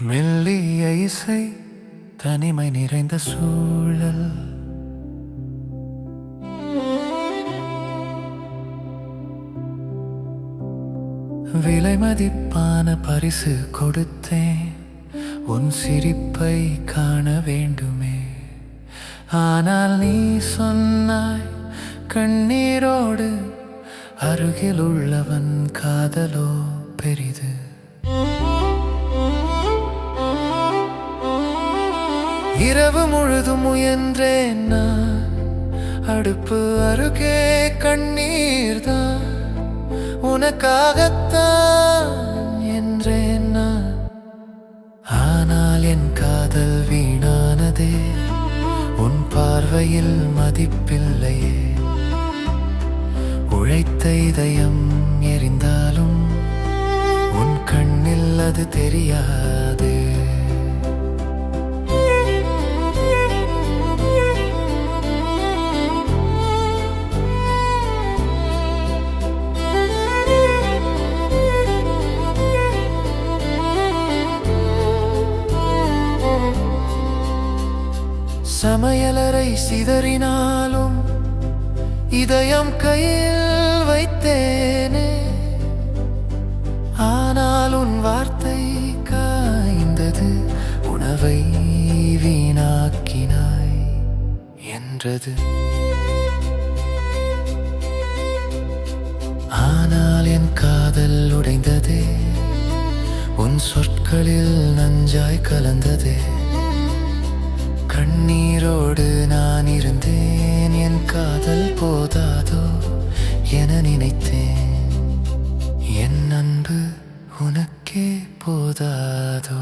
மெல்லிய இசை தனிமை நிறைந்த சூழல் விலை மதிப்பான பரிசு கொடுத்தேன் உன் சிரிப்பை காண வேண்டுமே. ஆனால் நீ சொன்னாய் கண்ணீரோடு அருகில் உள்ளவன் காதலோ பெரிது. இரவு முழுதும் முயன்றேன் நான், அடுப்பு அருகே கண்ணீர்தான் உனக்காகத்தான் என்றேன் நான். ஆனால் என் காதல் வீணானதே, உன் பார்வையில் மதிப்பில்லையே. உழைத்த இதயம் எரிந்தாலும் உன் கண்ணில் அது தெரியாது. சமையலறை சிதறினாலும் இதயம் கையில் வைத்தேனே. ஆனால் உன் வார்த்தை காய்ந்தது, உணவை வீணாக்கினாய் என்றது. ஆனால் என் காதல் உடைந்ததே, உன் சொற்களில் நஞ்சாய் கலந்ததே. கண்ணீரோடு நான் இருந்தேன், என் காதல் போதாதோ என நினைத்தேன். என் அன்பு உனக்கே போதாதோ?